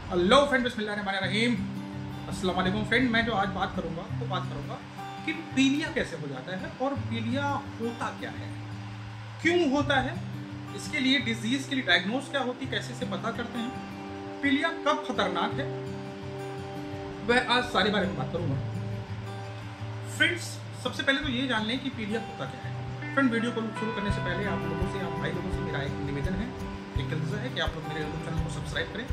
Hello friend, बिस्मिल्लाहिर्रहमानिर्रहीम। अस्सलाम वालेकुम फ्रेंड। मैं जो आज बात करूंगा कि पीलिया कैसे हो जाता है और पीलिया होता क्या है, क्यों होता है, इसके लिए डिजीज के लिए डायग्नोज क्या होती, कैसे से पता करते हैं, पीलिया कब खतरनाक है, वह आज सारे बारे में बात करूंगा। फ्रेंड्स, सबसे पहले तो ये जान लें कि पीलिया होता क्या है। फ्रेंड, वीडियो को शुरू करने से पहले आप भाई लोगों से मेरा एक निवेदन है, एक इल्तजा है कि आप लोग मेरे यूट्यूब चैनल को सब्सक्राइब करें।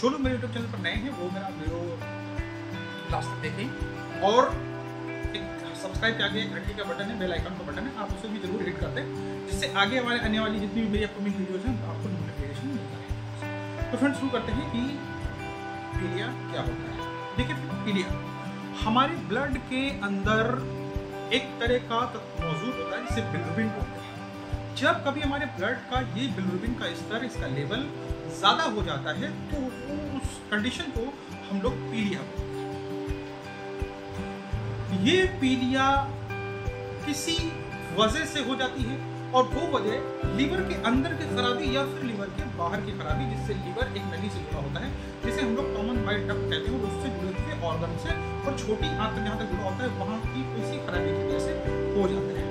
जो लोग मेरे यूट्यूब चैनल पर नए हैं वो मेरा वीडियो लास्ट तक देखें और सब्सक्राइब के आगे घंटी का बटन है, बेल आइकन का बटन है, आप उसे भी जरूर हिट कर दें, जिससे आगे आने वाली जितनी भी मेरी अपकमिंग वीडियोस हैं आपको नोटिफिकेशन मिलता है। तो फ्रेंड्स, शुरू करते हैं कि पीलिया क्या होता है। देखिए, पीलिया हमारे ब्लड के अंदर एक तरह का तत्व मौजूद होता है जिसे बिलिरुबिन बोलते हैं। जब कभी हमारे ब्लड का ये बिलिरुबिन का स्तर, इसका लेवल ज़्यादा हो जाता है तो उस कंडीशन को हम लोग पीलिया बोलते हैं। ये पीलिया किसी वजह से हो जाती है और वो वजह लीवर के अंदर की खराबी या फिर लीवर के बाहर की खराबी, जिससे लीवर एक नली से जुड़ा होता है जिसे हम लोग कॉमन बाइल डक्ट कहते हैं, और उससे जुड़े हुए ऑर्गन से और छोटी आंत तक जहाँ तक जुड़ा होता है वहाँ की किसी खराबी की वजह से हो जाता है।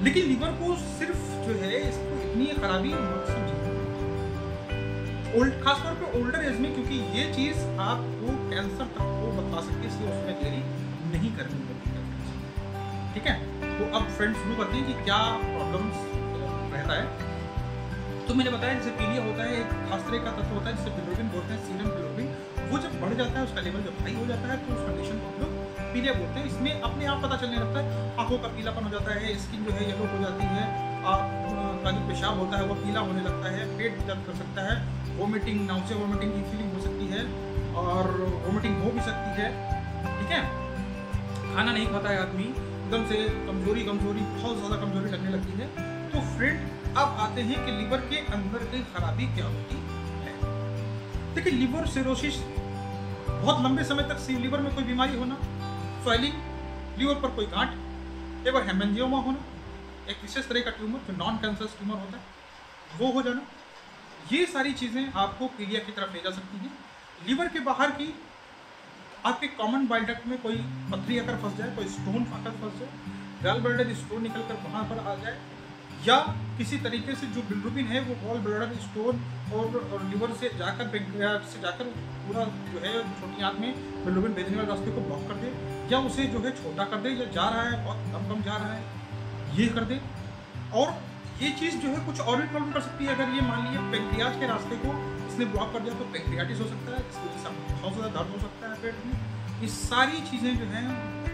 लेकिन लीवर को सिर्फ जो है इसको इतनी खराबी मत समझिए, खासतौर पे ओल्डर एज में, क्योंकि ये चीज आपको कैंसर तक को बता सकती है, इसलिए उसमें देरी नहीं करनी होती है। ठीक है, तो अब फ्रेंड्स शुरू करते हैं कि क्या प्रॉब्लम्स रहता है। तो मैंने बताया जैसे पीलिया होता है, एक खास तरह का तत्व होता है जिसे बिलिरुबिन बोलते हैं, सीरम बिलिरुबिन। वो जब बढ़ जाता है, उसका लेवल जब हाई हो जाता है तो उस कंडीशन को हम लोग पीलिया बोलते हैं। इसमें अपने आप पता चलने लगता है, आंखों का पीलापन हो जाता है, स्किन जो है येलो हो जाती है, आपका जो पेशाब होता है वो पीला होने लगता है, पेट दर्द कर सकता है, वोमिटिंग, नाउसिया वोमिटिंग की फीलिंग हो सकती है और वोमिटिंग हो भी सकती है। ठीक है, खाना नहीं खाता है आदमी, एकदम से कमजोरी बहुत ज़्यादा कमजोरी लगने लगती है। तो फ्रेंड, अब आते हैं कि लीवर के अंदर की खराबी क्या होती है। देखिए, लीवर सिरोसिस, बहुत लंबे समय तक लीवर में कोई बीमारी होना, स्वेलिंग, लीवर पर कोई गांठ, लीवर हेमेंजियोमा होना, एक विशेष तरह का ट्यूमर जो नॉन कैंसरस ट्यूमर होता है वो हो जाना, ये सारी चीज़ें आपको पीलिया की तरफ ले जा सकती हैं। लीवर के बाहर की आपके कॉमन बाइल डक्ट में कोई पथरी आकर फंस जाए, कोई स्टोन आकर फंस जाए, गॉल ब्लैडर स्टोन निकल कर वहाँ पर आ जाए, या किसी तरीके से जो बिलिरुबिन है वो गॉल ब्लैडर स्टोन और लीवर से जाकर पैंक्रियाज से जाकर पूरा जो है छोटी आंत में बिलिरुबिन भेजने वाले रास्ते को ब्लॉक कर दे, या उसे जो है छोटा कर दे, या जा रहा है बहुत कम जा रहा है ये कर दे। और ये चीज़ जो है कुछ और भी प्रॉब्लम कर सकती है। अगर ये मान लीजिए पैंक्रियाज के रास्ते को इसने ब्लॉक कर दिया तो पैंक्रियाटिस हो सकता है, जिसकी वजह से बहुत ज़्यादा दर्द हो सकता है पेट में। ये सारी चीज़ें जो हैं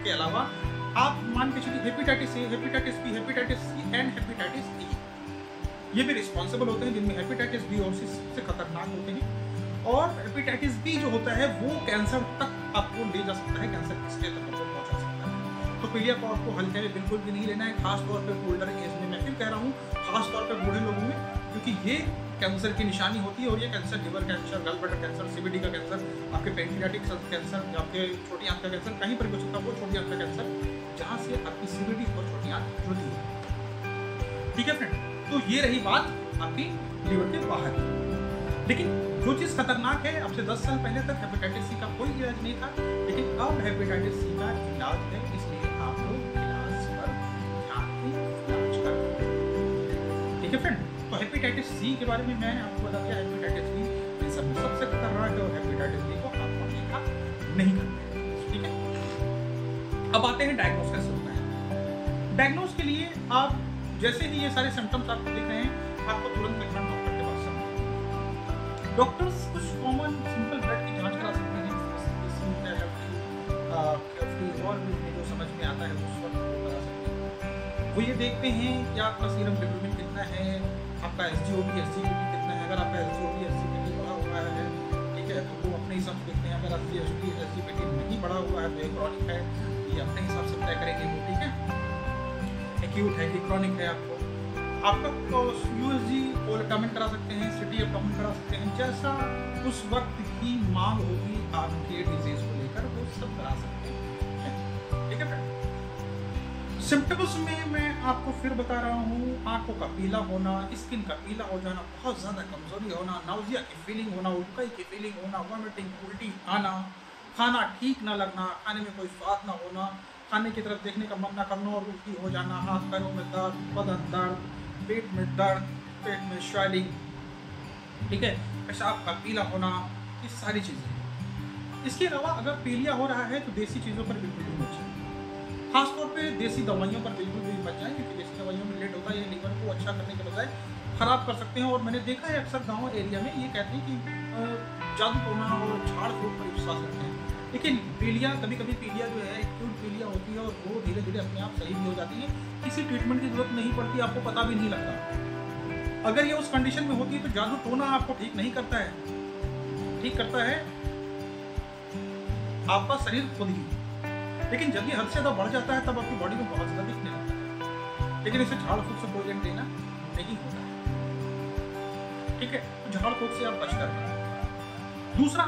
के अलावा आप मान के चलिए hepatitis A, hepatitis B, hepatitis C and hepatitis E, ये भी रिस्पॉन्सिबल होते हैं, जिनमें हेपेटाइटिस बी और सी सबसे खतरनाक होते हैं। और हेपेटाइटिस बी जो होता है वो कैंसर तक आपको ले जा सकता है, कैंसर की स्टेज तक आपको पहुंचा सकता है। तो पीलिया को आपको हल्के में बिल्कुल भी नहीं लेना है, खासतौर पर ओल्डर एज में। मैं फिर कह रहा हूँ, खासतौर पर बूढ़े लोगों में, क्योंकि ये कैंसर की निशानी होती है। और ये cancer, liver cancer, gall bladder cancer, CBD का कैंसर, आपके पैंक्रियाटिक कैंसर, आपके छोटी आंत का कैंसर, कहीं पर भी हो सकता है वो छोटी आंत का कैंसर जहाँ से आपकी सीबीडी और छोटी आंत जुड़ती है। ठीक है फ्रेंड, तो ये रही बात आपकी लीवर के बाहर की। लेकिन जो चीज़ खतरनाक है, अब से 10 साल पहले तक हेपेटाइटिस सी का कोई इलाज नहीं था, लेकिन अब हेपेटाइटिस सी का इलाज है, इसलिए आप लोग इलाज पर ध्यान दें। ठीक है फ्रेंड, तो हेपेटाइटिस सी के बारे में मैं आपको बता दिया। हेपेटाइटिस बी इन सब में सबसे खतरनाक है और हेपेटाइटिस बी को आप अनदेखा नहीं करते हैं। ठीक है, अब आते हैं डायग्नोस कैसे होता है। डायग्नोस के लिए आप जैसे ही ये सारे सिम्टम्स आपको दिख रहे हैं, आपको तुरंत डॉक्टर के पास जाना। डॉक्टर्स कुछ कॉमन सिंपल ब्लड की जांच करा सकते हैं, और भी जो समझ में आता है उस वक्त वो करा सकते हैं। वो ये देखते हैं कि आपका सीरम बिलिरुबिन कितना है, आपका SGOT कितना है। अगर आपका SGOT बढ़ा हुआ है, ठीक है, तो वो अपने हिसाब से देखते हैं। अगर आपकी SGPT नहीं बढ़ा हुआ है तो ये क्रॉनिक है, ये अपने हिसाब से तय करेंगे वो। ठीक है, एक्यूट है कि क्रॉनिक है। आपका USG एब्डोमेन करा सकते हैं, CT एब्डोमेन करा सकते हैं, जैसा उस वक्त की मांग होगी आपके डिजीज को लेकर वो सब करा सकते हैं। ठीक है फ्रेंड, सिम्टम्स में मैं आपको फिर बता रहा हूँ, आंखों का पीला होना, स्किन का पीला हो जाना, बहुत ज़्यादा कमजोरी होना, नाउजिया की फीलिंग होना, उल्काई की फीलिंग होना, वॉमिटिंग, उल्टी आना, खाना ठीक ना लगना, खाने में कोई स्वाद ना होना, खाने की तरफ देखने का मन ना करना और उल्टी हो जाना, हाथ पैरों में दर्द, बदन दर्द, पेट में दर्द, पेट में स्वेलिंग, ठीक है, पेशाब का पीला होना, ये सारी चीज़ें। इसके अलावा अगर पीलिया हो रहा है तो देसी चीज़ों पर बिल्कुल भी बचें, खासतौर पे देसी दवाइयों पर बिल्कुल भी बच जाएं, क्योंकि देसी दवाइयों में लेट होता है, ये लीवर को अच्छा करने के बजाय खराब कर सकते हैं। और मैंने देखा है अक्सर गांव एरिया में ये कहते हैं कि जादू टोना और झाड़ फूक पर विश्वास रखते हैं, लेकिन पीलिया, कभी कभी पीलिया जो है एक्यूट पीलिया होती है और वो धीरे धीरे अपने आप सही भी हो जाती है, किसी ट्रीटमेंट की जरूरत नहीं पड़ती, आपको पता भी नहीं लगता। अगर ये उस कंडीशन में होती है तो जादू टोना आपको ठीक नहीं करता है, ठीक करता है आपका शरीर खुद ही। लेकिन जब ये हद से ज़्यादा बढ़ जाता है तब आपकी बॉडी में बहुत ज़्यादा दिखने लगता है, लेकिन इसे झाड़ फूक से कोई लेन देना नहीं होता है, ठीक है, तो झाड़ फूक से आप बच कर। दूसरा,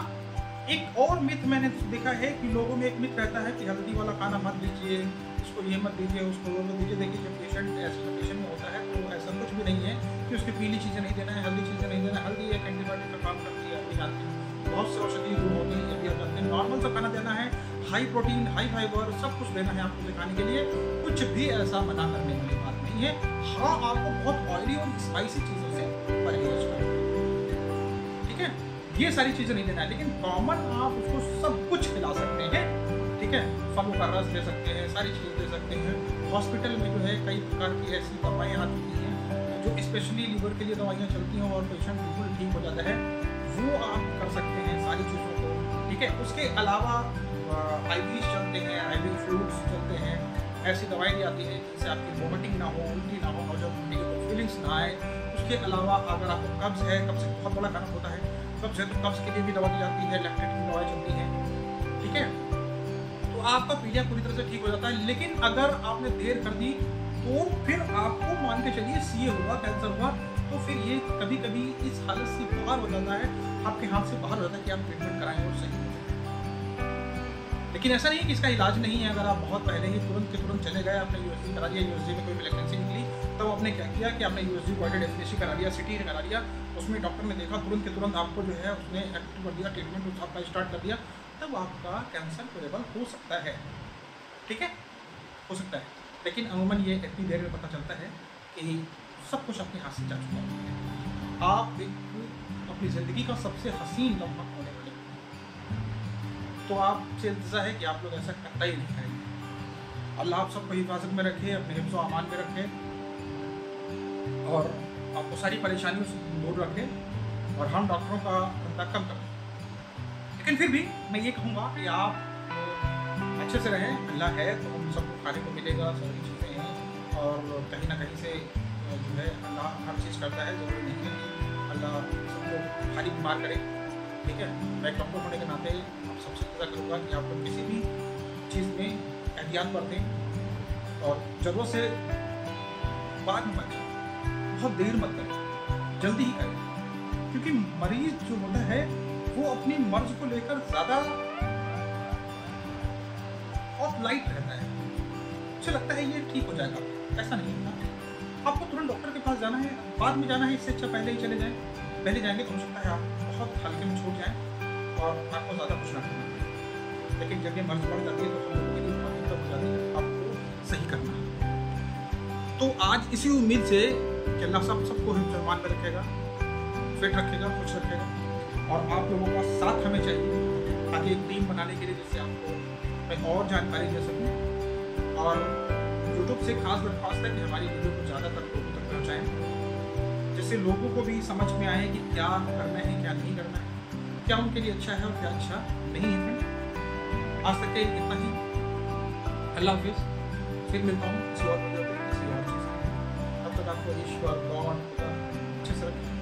एक और मिथ मैंने देखा है कि लोगों में एक मिथ रहता है कि हल्दी वाला खाना मत लीजिए, इसको ये मत दीजिए, उसको वो मत दीजिए। देखिए, जब पेशेंट ऐसी कंडीशन में होता है तो ऐसा कुछ भी नहीं है कि उसकी पीली चीज़ें नहीं देना है, हल्दी चीज़ें नहीं देना है। हल्दी एक एंटीबायोटिक का काम करती है, अपनी जानती है, बहुत से औषधि गुण होते हैं, ये भी आप जानते हैं। नॉर्मल सा खाना देना है, हाई प्रोटीन, हाई फाइबर, सब कुछ देना है आपको सिखाने के लिए, कुछ भी ऐसा मना करने वाली बात नहीं है। हाँ, आपको बहुत ऑयली और स्पाइसी चीज़ों से परहेज करना है, ठीक है, ये सारी चीज़ें नहीं देना है। लेकिन कॉमन आप उसको सब कुछ खिला सकते हैं, ठीक है, फलों का रस दे सकते हैं, सारी चीज़ दे सकते हैं। हॉस्पिटल में जो है कई प्रकार की ऐसी दवाएँ आ चुकी हैं जो स्पेशली लीवर के लिए दवाइयाँ चलती हैं और पेशेंट बिल्कुल ठीक हो जाता है, वो आप कर सकते हैं सारी चीज़ों को, ठीक है। उसके अलावा आईवीज चलते हैं, आईवी फ्लूइड्स चलते हैं, ऐसी दवाएँ आती हैं जिससे आपकी वॉमिटिंग ना हो, उल्टी ना हो और जब नेगेटिव फीलिंग्स ना आए। उसके अलावा अगर आपको कब्ज़ है, कब्ज़ से बहुत बड़ा कारण होता है, कब्ज़ है तो कब्ज़ के लिए भी दवा दी जाती है, लैक्टेट की दवाई चलती है, ठीक है, तो आपका पीलिया पूरी तरह से ठीक हो जाता है। लेकिन अगर आपने देर कर दी तो फिर आपको मान के चलिए सीए हुआ, कैंसर हुआ, तो फिर ये कभी कभी इस हालत से बाहर हो जाता है, आपके हाथ से बाहर हो जाता है कि आप ट्रीटमेंट कराएं और सही हो जाए। लेकिन ऐसा नहीं है कि इसका इलाज नहीं है। अगर आप बहुत पहले ही तुरंत के तुरंत चले गए, आपने यूएसजी करा लिया, यूएसजी में कोई प्रेगनेंसी निकली, तब आपने क्या किया कि आपने यूएसजी क्वार्टर डेफिनेशन करा लिया, सिटी करा लिया, उसमें डॉक्टर ने देखा तुरंत के तुरंत आपको जो है उसने एक्टिव कर दिया, ट्रीटमेंट आपका स्टार्ट कर दिया, तब आपका कैंसर क्यूरेबल हो सकता है, ठीक है, हो सकता है। लेकिन अमूमन ये इतनी देर में पता चलता है कि सब कुछ आपके हाथ से जा चुका है, आप एक अपनी ज़िंदगी का सबसे हसीन लम्हा होने वाले, तो आपसे इंतज़ार है कि आप लोग ऐसा करता ही नहीं करेंगे। अल्लाह आप सबको हिफाजत में रखे, अपने हिफ्ज़ व अमान में रखे और आपको सारी परेशानियों से दूर रखे और हम डॉक्टरों का धंधा कम करें। लेकिन फिर भी मैं ये कहूँगा कि आप अच्छे से रहें, अल्लाह है तो हम सबको खाने को मिलेगा, सारी चीज़ें हैं और कहीं ना कहीं से जो है अल्लाह हर चीज़ करता है, ज़रूरी नहीं है कि अल्लाह सबको खाली बीमार करे, ठीक है। मैं एक डॉक्टर होने के नाते आप सबसे इंतज़ार करूँगा कि आप लोग किसी भी चीज़ में एहतियात बरतें और ज़रूरत से बाद में बचें, बहुत देर मत करें, जल्दी ही करें, क्योंकि मरीज़ जो होता है वो अपनी मर्ज को लेकर ज़्यादा और लाइट रहता है, उसे लगता है ये ठीक हो जाएगा, ऐसा नहीं होता। आपको तुरंत डॉक्टर के पास जाना है, बाद में जाना है, इससे अच्छा पहले ही चले जाएं। पहले जाएंगे तो हो सकता है आप बहुत हल्के में छूट जाएं और आपको ज़्यादा कुछ ना करना है। लेकिन जब ये मर्ज बढ़ जाती है तो हम लोगों के लिए बहुत दिक्कत हो जाती है, आपको सही करना है। तो आज इसी उम्मीद से कि अल्लाह सबको हिफ्ज़-ए-मान में रखेगा, फिट रखेगा, खुश रखेगा और आप लोगों का साथ हमें चाहिए ताकि एक टीम बनाने के लिए जिससे आपको मैं और जानकारी दे सकूँ और यूट्यूब से खास दरख्वास्त है कि हमारी वीडियो को ज़्यादातर लोगों तक पहुँचाएँ, जिससे लोगों को भी समझ में आए कि क्या करना है, क्या नहीं करना है, क्या उनके लिए अच्छा है और क्या अच्छा नहीं है। फ्रेंड, आज तक के इतना ही, अल्लाह हाफिज़, फिर मिलता हूँ किसी और वीडियो पे, किसी और चीज़ में। तब तक आपको ईश्वर, गॉड अच्छे से रखें।